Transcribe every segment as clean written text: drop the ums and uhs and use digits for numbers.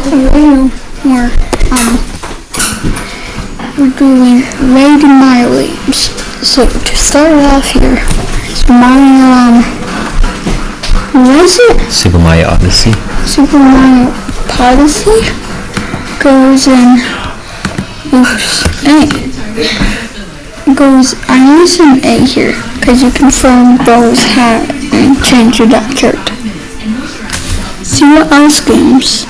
a little more, we're doing Raid Mario games. So to start off here, Super Mario, what is it? Super Mario Odyssey. Super Mario Odyssey goes in, I'm using A here, because you can fill Bo's hat and change your that character. See what else games?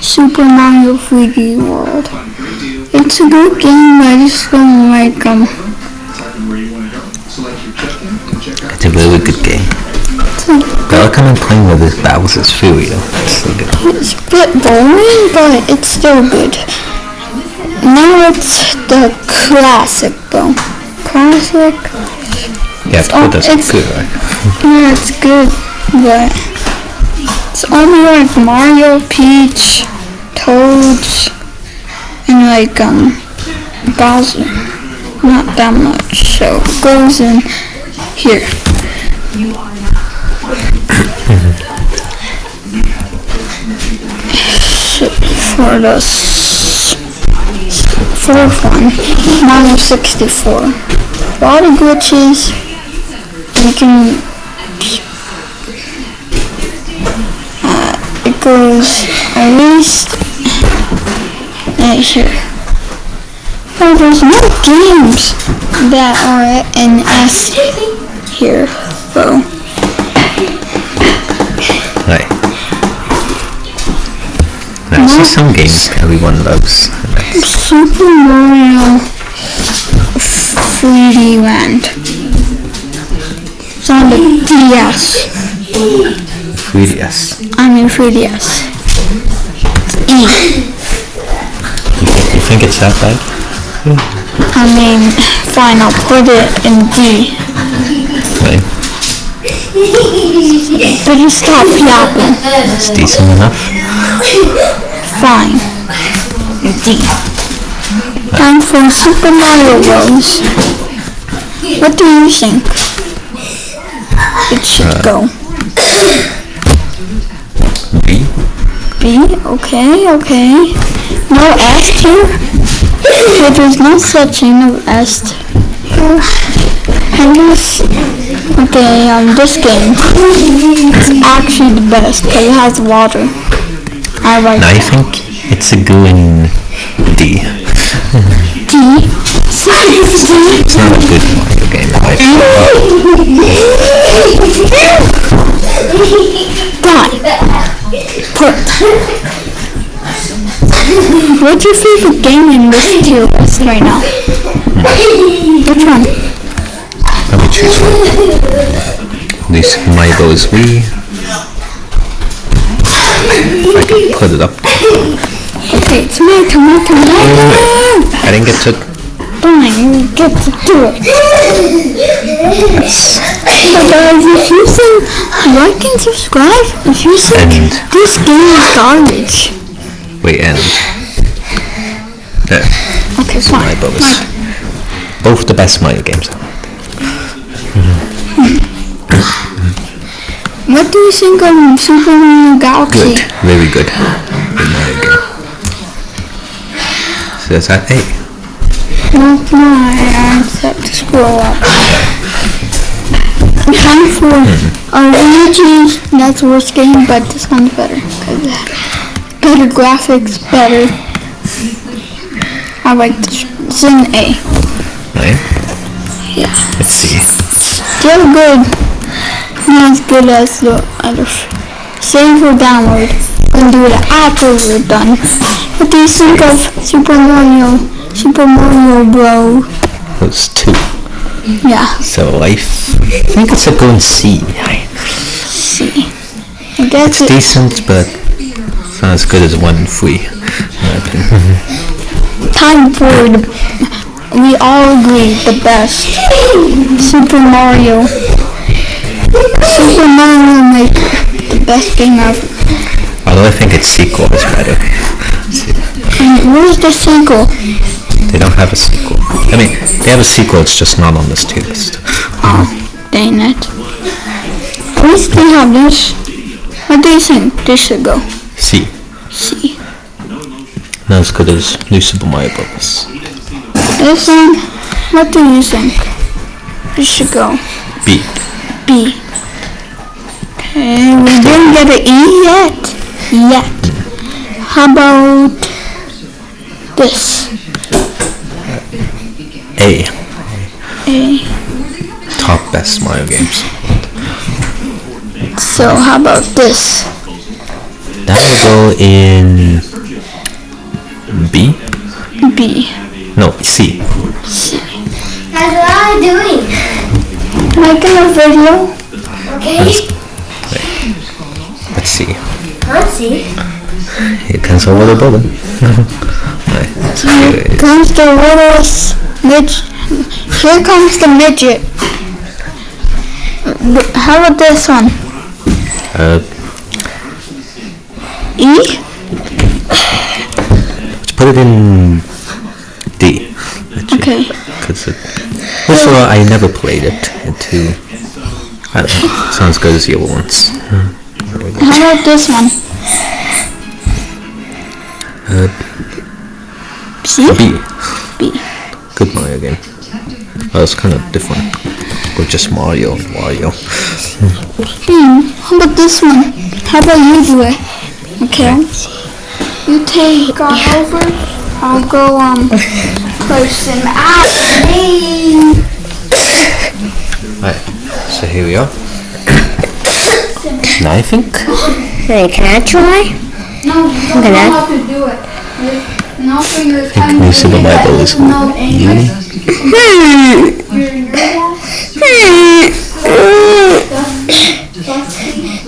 Super Mario 3D World. It's a good game, I just don't like It's a really good game. But I recommend playing with this Bowser's Fury though. It's so good. It's a bit boring, but it's still good. Now it's the classic though. Classic. Yeah, but that's good, right? Yeah, it's good, but it's only like Mario, Peach, Toads, and like Bowser. Not that much, so it goes in here. So for the fourth one, Mario 64. A lot of glitches. You can it goes at least right here. Oh, there's no games that are in S here, though. Right. Now, so some games everyone loves. Super Mario 3D Land. It's on the DS. 3DS. I mean 3DS. It's E. You think it's that bad? I mean, fine, I'll put it in D. Right. But you stop yapping. It's decent enough. Fine. D. Time for Super Mario Bros. What do you think it should go? B. B? Okay. No S here? But there's no such thing of S here. And this, this game is actually the best because it has water. I like I that. think it's a good in D. D? It's not a good Mario game, right? What's your favorite game in this tier list right now? Which one? Let me choose one. This Mario Bros. Wii. If I can put it up. Okay, it's my turn. I didn't get to... Fine, you get to do it. If you say like and subscribe, if you say this game is garbage. Wait, and... There. Okay, Super Mario fine. Bros. Both the best Mario games. What do you think of Super Mario Galaxy? Good. Very good. Good Mario game. So that's at 8. No, I have to scroll up. Time for Luigi. That's the worst game, but this one's better. Better graphics, better. I like this. It's an A. Right? Yeah. Let's see. Still good. Not as good as the others. Save or download. And do it after we're done. What do you think of Super Mario Bro? Those 2. Yeah. So I think it's a good C. C. I guess It's decent, but it's not as good as 1 and 3. In my opinion. Time for we all agree the best. Super Mario Maker. The best game ever. Although I think its sequel is better. And where's the sequel? They don't have a sequel. I mean, they have a sequel, it's just not on this tier list. Oh, dang it. At least they have this. What do you think this should go? C. C. Not as good as New Super Mario Bros. This one, what do you think? It should go. B. B. Okay, we didn't get an E yet. How about this? A. A. Top best Mario games. So how about this? That'll go in B? B. No, C. C. That's what I'm doing. Making a video. Okay. Let's see. Let's see. Here comes over the building. Right. Comes the littlest midget. Here comes the midget. How about this one? E? Let's put it in D. Okay. Cause also, I never played it into. I don't know. Sounds good as the other ones. How about this one? C? B. B. Good Mario game. It's kind of different. With just Mario and Wario. How about this one? How about you do it? Okay. You take over. I'll go person out. Right. So here we are. Now I think. Hey, can I try? No, you don't know how to do it. Nothing is I think New Super Mario Bros. Is good.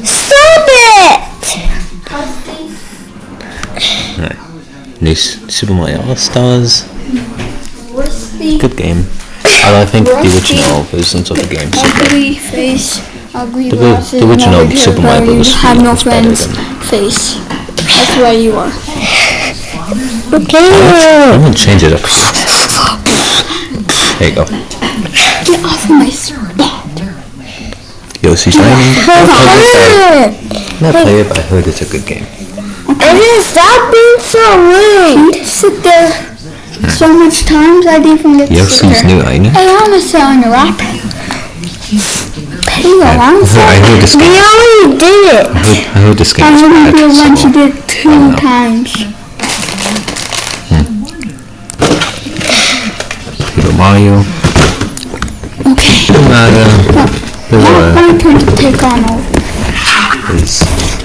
Stop it! Right. New Super Mario All-Stars. Good game. But I think the original versions of the games are better. Ugly face, ugly The glasses, original no Super Mario you Bros. have no was better friends than- face. That's where you are. Okay. I'm gonna change it up. There you go. Get off my spot. Yoshi's Island. Not play it, but I heard it's a good game. And just stop being so rude. You sit there so much times I didn't even get to sit Yoshi's there. New Island. Hey, I'm gonna sit on your lap. Hey, I'm I sorry. heard this We game. already did it. I heard this game I is only bad. did once, So you did 2 times. Super Mario. Okay. There's My turn to take on over.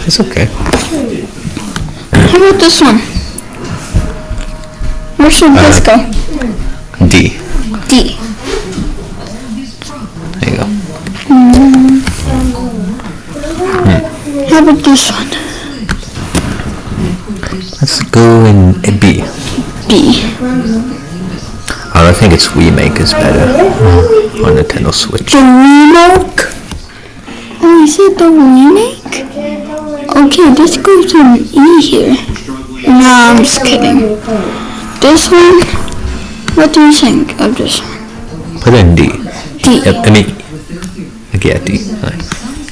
it's okay. How about this one? Where should this go? D. D. There you go. How about this one? Let's go in a B. B. I think its remake is better on Nintendo Switch. The remake? Oh, is it the remake? Okay, this goes in E here. No, I'm just kidding. This one? What do you think of this one? Put it in D. D. Yep, I mean, yeah, D. Right.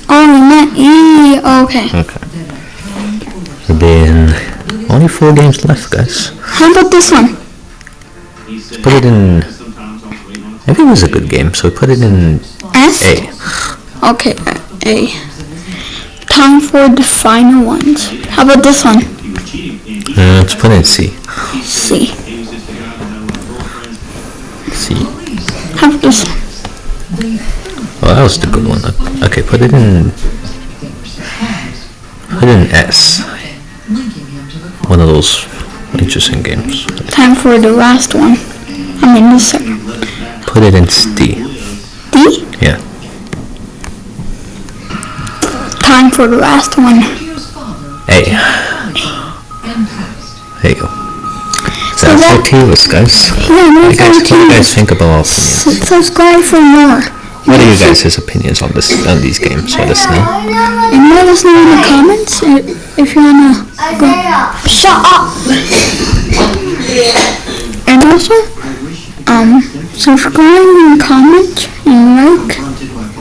Oh, you meant E. Okay. Okay. Then only 4 games left, guys. How about this one? Let's put it in. I think it was a good game, so put it in S? A. Okay, A. Time for the final ones. How about this one? Let's put it in C. C. C. How about this one? Oh, that was the good one. Okay, put it in. Put it in S. One of those interesting games. Time for the last one. I mean, the second. Put it in D. D? Yeah. Time for the last one. A. There you go. So that's our tier list, guys. Yeah, What that's our do you guys team. think about? Subscribe for more. What are you guys' opinions on these games? Let us know. And let us know in the comments if you wanna go. Shut up! And also, subscribe and comment and like,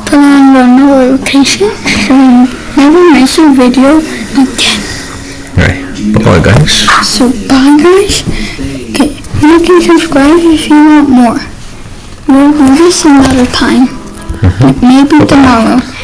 turn on the notification so you never miss a video. Okay. Right. Bye-bye, guys. So bye guys. Okay, you can subscribe if you want more. We'll do this another time. Maybe tomorrow.